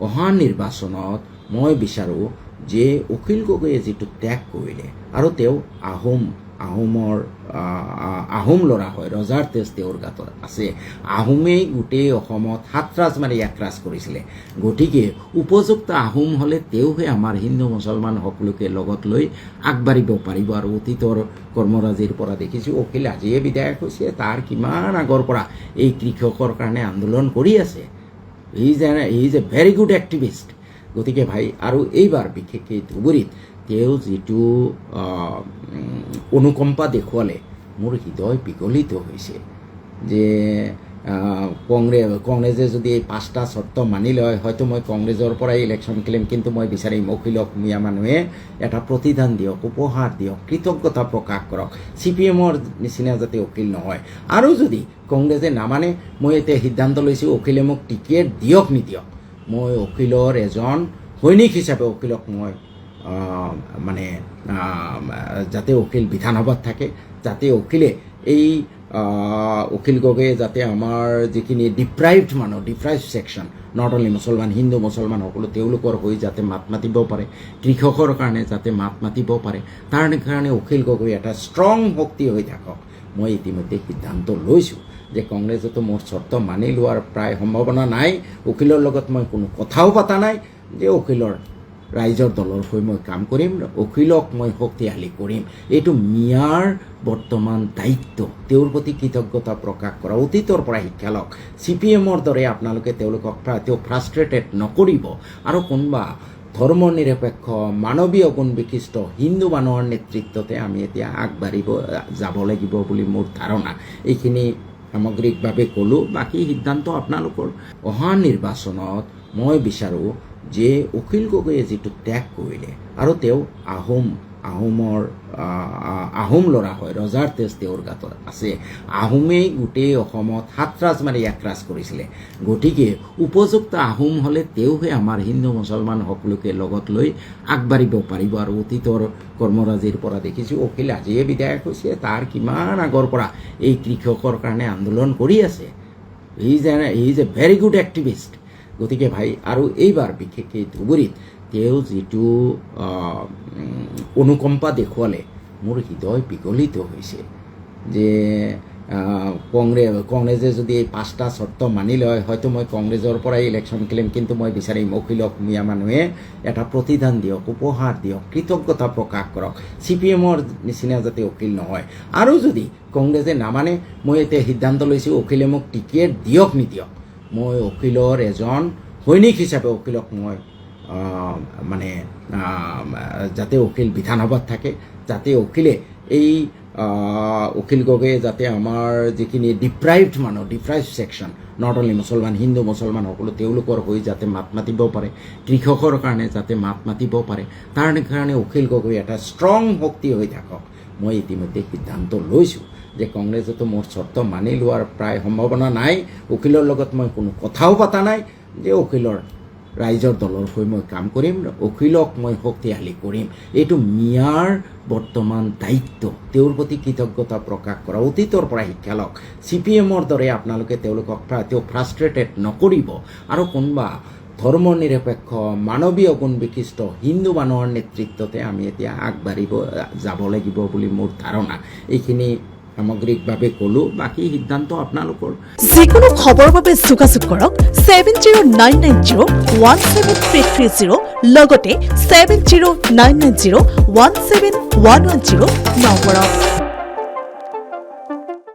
অহা নিৰ্বাচনত মই বিচাৰোঁ যে অখিল গগৈয়ে যিটো ত্যাগ কৰিলে আৰু তেওঁ আহোম ল'ৰা হয়, ৰজাৰ তেজ তেওঁৰ গাত আছে। আহোমেই গোটেই অসমত 7 ৰাজ মাৰি 1 ৰাজ কৰিছিলে। গতিকে উপযুক্ত আহোম হ'লে তেওঁহে আমাৰ হিন্দু মুছলমান সকলোকে লগত লৈ আগবাঢ়িব পাৰিব। আৰু অতীতৰ কৰ্মৰাজিৰ পৰা দেখিছোঁ অখিল আজিয়ে বিধায়ক হৈছে, তাৰ কিমান আগৰ পৰা এই কৃষকৰ কাৰণে আন্দোলন কৰি আছে। He is a very good activist. গতিকে ভাই, আৰু এইবাৰ বিশেষকৈ ধুবুৰীত তেওঁ যিটো অনুকম্পা দেখুৱালে মোৰ হৃদয় বিগলিত হৈছে যে কংগ্ৰেছে যদি এই 5টা চৰ্ত মানি লয় হয়তো মই কংগ্ৰেছৰ পৰাই ইলেকশ্যন খেলিম, কিন্তু মই বিচাৰিম অখিলক মিয়া মানুহে এটা প্ৰতিদান দিয়ক, উপহাৰ দিয়ক, কৃতজ্ঞতা প্ৰকাশ কৰক। CPM-ৰ নিচিনা যাতে অখিল নহয়। আৰু যদি কংগ্ৰেছে নামানে, মই এতিয়া সিদ্ধান্ত লৈছোঁ অখিলে মোক টিকেট দিয়ক নিদিয়ক, মই অখিলৰ এজন সৈনিক হিচাপে অখিলক মই যাতে অখিল বিধানসভাত থাকে, যাতে অখিলে এই অখিল গগৈয়ে যাতে আমাৰ যিখিনি ডিপ্ৰাইভড ছেকশ্যন, নট অনলি মুছলমান, হিন্দু মুছলমান সকলো তেওঁলোকৰ হৈ যাতে মাত মাতিব পাৰে, কৃষকৰ কাৰণে যাতে মাত মাতিব পাৰে, তাৰ কাৰণে অখিল গগৈ এটা ষ্ট্ৰং শক্তি হৈ থাকক। মই ইতিমধ্যে সিদ্ধান্ত লৈছোঁ যে কংগ্ৰেছেতো মোৰ চৰ্ত মানি লোৱাৰ প্ৰায় সম্ভাৱনা নাই। অখিলৰ লগত মই কোনো কথাও পতা নাই যে অখিলৰ ৰাইজৰ দলৰ হৈ মই কাম কৰিম, অখিলক মই শক্তিশালী কৰিম। এইটো মিয়াৰ বৰ্তমান দায়িত্ব, তেওঁৰ প্ৰতি কৃতজ্ঞতা প্ৰকাশ কৰা, অতীতৰ পৰা শিক্ষা লওক। CPM-ৰ দৰে আপোনালোকে তেওঁক ফ্ৰাষ্ট্ৰেটেড নকৰিব। আৰু কোনোবা ধৰ্ম নিৰপেক্ষ মানৱীয় গুণ বিশিষ্ট হিন্দু মানুহৰ নেতৃত্বতে আমি এতিয়া আগবাঢ়িব যাব লাগিব বুলি মোৰ ধাৰণা। এইখিনি সামগ্ৰিকভাৱে ক'লোঁ, বাকী সিদ্ধান্ত আপোনালোকৰ। অহা নিৰ্বাচনত মই বিচাৰোঁ যে অখিল গগৈয়ে যিটো ত্যাগ কৰিলে আৰু তেওঁ আহোম ল'ৰা হয়, ৰজাৰ তেজ তেওঁৰ গাত আছে। আহোমেই গোটেই অসমত 7 ৰাজ মাৰি 1 ৰাজ কৰিছিলে। গতিকে উপযুক্ত আহোম হ'লে তেওঁহে আমাৰ হিন্দু মুছলমান সকলোকে লগত লৈ আগবাঢ়িব পাৰিব। আৰু অতীতৰ কৰ্মৰাজিৰ পৰা দেখিছোঁ অখিল আজিয়ে বিধায়ক হৈছে, তাৰ কিমান আগৰ পৰা এই কৃষকৰ কাৰণে আন্দোলন কৰি আছে। He is a very good activist. গতিকে ভাই, আৰু এইবাৰ বিশেষকৈ ধুবুৰীত তেওঁ যিটো অনুকম্পা দেখুৱালে মোৰ হৃদয় বিগলিত হৈছে যে কংগ্ৰেছে যদি এই 5টা চৰ্ত মানি লয় হয়তো মই কংগ্ৰেছৰ পৰাই ইলেকশ্যন খেলিম, কিন্তু মই বিচাৰিম অখিলক মিয়া মানুহে এটা প্ৰতিদান দিয়ক, উপহাৰ দিয়ক, কৃতজ্ঞতা প্ৰকাশ কৰক। CPM-ৰ নিচিনা যাতে অখিল নহয়। আৰু যদি কংগ্ৰেছে নামানে, মই এতিয়া সিদ্ধান্ত লৈছোঁ অখিলে মোক টিকেট দিয়ক নিদিয়ক, মই অখিলৰ এজন সৈনিক হিচাপে অখিলক মই যাতে অখিল বিধানসভাত থাকে, যাতে অখিলে এই অখিল গগৈয়ে যাতে আমাৰ যিখিনি ডিপ্ৰাইভড ছেকশ্যন, নট অনলি মুছলমান, হিন্দু মুছলমান সকলো তেওঁলোকৰ হৈ যাতে মাত মাতিব পাৰে, কৃষকৰ কাৰণে যাতে মাত মাতিব পাৰে, তাৰ কাৰণে অখিল গগৈ এটা ষ্ট্ৰং শক্তি হৈ থাকক। মই ইতিমধ্যে সিদ্ধান্ত লৈছোঁ যে কংগ্ৰেছেতো মোৰ চৰ্ত মানি লোৱাৰ প্ৰায় সম্ভাৱনা নাই। অখিলৰ লগত মই কোনো কথাও পতা নাই যে অখিলৰ ৰাইজৰ দলৰ হৈ মই কাম কৰিম, অখিলক মই শক্তিশালী কৰিম। এইটো মিয়াৰ বৰ্তমান দায়িত্ব, তেওঁৰ প্ৰতি কৃতজ্ঞতা প্ৰকাশ কৰা, অতীতৰ পৰা শিক্ষা লওক। CPM-ৰ দৰে আপোনালোকে তেওঁক ফ্ৰাষ্ট্ৰেটেড নকৰিব। আৰু কোনোবা ধৰ্ম নিৰপেক্ষ মানৱীয় গুণ বিশিষ্ট হিন্দু মানুহৰ নেতৃত্বতে আমি এতিয়া আগবাঢ়িব যাব লাগিব বুলি মোৰ ধাৰণা। এইখিনি সামগ্ৰিকভাৱে ক'লোঁ, বাকী সিদ্ধান্ত আপোনালোকৰ। যিকোনো খবৰৰ বাবে যোগাযোগ কৰক 7099017330 লগতে 7099017110 নম্বৰত।